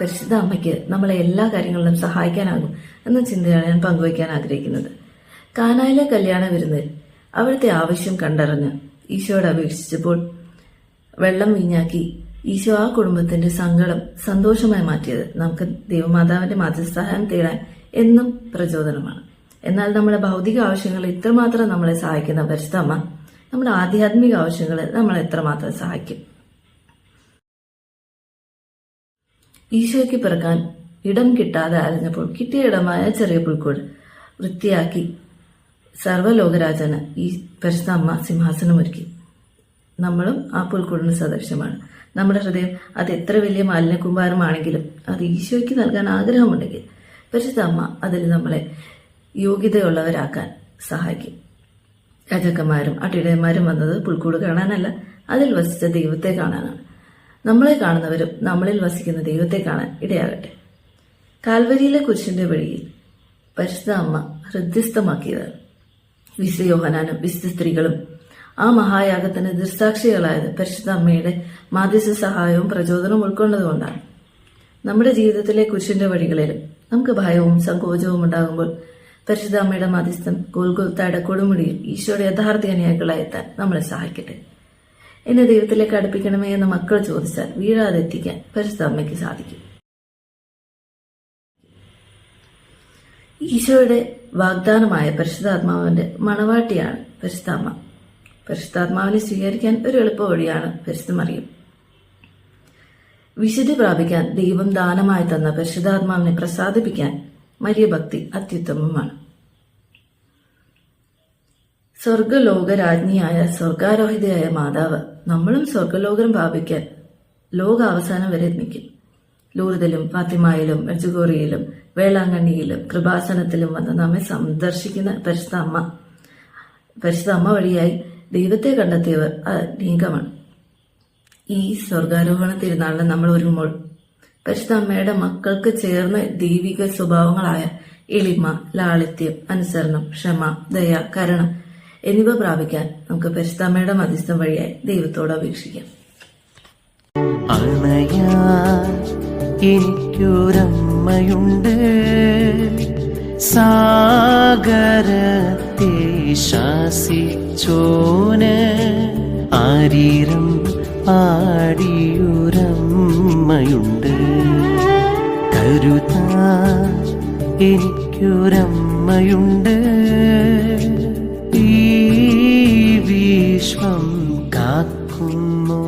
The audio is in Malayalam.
പരിശുദ്ധ അമ്മയ്ക്ക് നമ്മളെ എല്ലാ കാര്യങ്ങളിലും സഹായിക്കാനാകും എന്ന ചിന്തയാണ് ഞാൻ പങ്കുവയ്ക്കാൻ ആഗ്രഹിക്കുന്നത്. കാനായിലെ കല്യാണ വിരുന്നിൽ അവിടുത്തെ ആവശ്യം കണ്ടറിഞ്ഞ് ഈശോയോട് അപേക്ഷിച്ചപ്പോൾ വെള്ളം വീഞ്ഞാക്കി ഈശോ ആ കുടുംബത്തിന്റെ സങ്കടം സന്തോഷമായി മാറ്റിയത് നമുക്ക് ദൈവമാതാവിന്റെ മാതൃസഹായം തേടാൻ എന്നും പ്രചോദനമാണ്. എന്നാൽ നമ്മുടെ ഭൗതിക ആവശ്യങ്ങളിൽ ഇത്രമാത്രം നമ്മളെ സഹായിക്കുന്ന പരിശുദ്ധ അമ്മ നമ്മുടെ ആധ്യാത്മിക ആവശ്യങ്ങളിൽ നമ്മളെ എത്രമാത്രം സഹായിക്കും. ഈശോയ്ക്ക് പിറക്കാൻ ഇടം കിട്ടാതെ അലഞ്ഞപ്പോൾ കിട്ടിയ ഇടമായ ചെറിയ പുൽക്കൂട് വൃത്തിയാക്കി സർവ്വലോകരാജന് ഈ പരിശുദ്ധ അമ്മ സിംഹാസനമൊരുക്കി. നമ്മളും ആ പുൽക്കൂടിന് സദൃശ്യമാണ്. നമ്മുടെ ഹൃദയം അത് എത്ര വലിയ മാലിന്യകുമ്പാരമാണെങ്കിലും അത് ഈശോയ്ക്ക് നൽകാൻ ആഗ്രഹമുണ്ടെങ്കിൽ പരിശുദ്ധ അമ്മ അതിൽ നമ്മളെ യോഗ്യതയുള്ളവരാക്കാൻ സഹായിക്കും. രാജാക്കന്മാരും അട്ടിടയന്മാരും വന്നത് പുൽക്കൂട് കാണാനല്ല, അതിൽ വസിച്ച ദൈവത്തെ കാണാനാണ്. നമ്മളെ കാണുന്നവരും നമ്മളിൽ വസിക്കുന്ന ദൈവത്തെ കാണാൻ ഇടയാകട്ടെ. കാൽവരിയിലെ കുരിശിന്റെ വഴിയിൽ പരിശുദ്ധ അമ്മ ഹൃദ്യസ്ഥമാക്കിയതാണ്. വിശുദ്ധ യോഹന്നാനും വിശുദ്ധ സ്ത്രീകളും ആ മഹായാഗത്തിന് ദൃക്സാക്ഷികളായത് പരിശുദ്ധ അമ്മയുടെ മാധ്യസ്ഥ സഹായവും പ്രചോദനവും ഉൾക്കൊണ്ടതുകൊണ്ടാണ്. നമ്മുടെ ജീവിതത്തിലെ കുരിശിന്റെ വഴികളിലും നമുക്ക് ഭയവും സങ്കോചവും ഉണ്ടാകുമ്പോൾ പരിശുദ്ധ അമ്മയുടെ മാധ്യസ്ഥം ഗോൽഗോൽത്തായുടെ കൊടുമുടിയിൽ ഈശോയുടെ യഥാർത്ഥ അനുയായികളായി എത്താൻ നമ്മളെ സഹായിക്കട്ടെ. എന്നെ ദൈവത്തിലേക്ക് അടുപ്പിക്കണമേ എന്ന് മക്കൾ ചോദിച്ചാൽ വീഴാതെ എത്തിക്കാൻ പരിശുദ്ധ അമ്മയ്ക്ക് സാധിക്കും. ഈശോയുടെ വാഗ്ദാനമായ പരിശുദ്ധാത്മാവിന്റെ മണവാട്ടിയാണ് പരിശുദ്ധ അമ്മ. പരിശുദ്ധാത്മാവിനെ സ്വീകരിക്കാൻ ഒരു എളുപ്പ വഴിയാണ് പരിശുദ്ധ മറിയം. വിശുദ്ധി പ്രാപിക്കാൻ ദൈവം ദാനമായി തന്ന പരിശുദ്ധാത്മാവിനെ പ്രസാദിപ്പിക്കാൻ മരിയ ഭക്തി അത്യുത്തമമാണ്. സ്വർഗലോകരാജ്ഞിയായ സ്വർഗാരോഹിതയായ മാതാവ് നമ്മളും സ്വർഗലോകം പ്രാപിക്കാൻ ലോകാവസാനം വരെ നിൽക്കും. ലൂർദിലും ഫാത്തിമയിലും മെഡ്ജുഗോറിയയിലും വേളാങ്കണ്ണിയിലും കൃപാസനത്തിലും വന്ന് നമ്മെ സന്ദർശിക്കുന്ന പരിശുദ്ധ അമ്മ വഴിയായി ദൈവത്തെ കണ്ടെത്തിയവർ അനേകമാണ്. ഈ സ്വർഗാരോഹണ തിരുനാളിന് നമ്മൾ ഒരുങ്ങുമ്പോൾ പരിശുദ്ധ അമ്മയുടെ മക്കൾക്ക് ചേർന്ന ദൈവിക സ്വഭാവങ്ങളായ എളിമ, ലാളിത്യം, അനുസരണം, ക്ഷമ, ദയ, കരുണ എന്നിവ പ്രാപിക്കാൻ നമുക്ക് പരിശുദ്ധ അമ്മയുടെ മധ്യസ്ഥം വഴിയായി ദൈവത്തോട് അപേക്ഷിക്കാം. എനിക്കൊരമ്മയുണ്ട്, സാഗരത്തെ ശാസിച്ചോന് ആരീരം പാടിയൊരമ്മയുണ്ട്. കരുതാ എനിക്കൊരമ്മയുണ്ട്, ഈ വിശ്വം കാക്കുന്നു.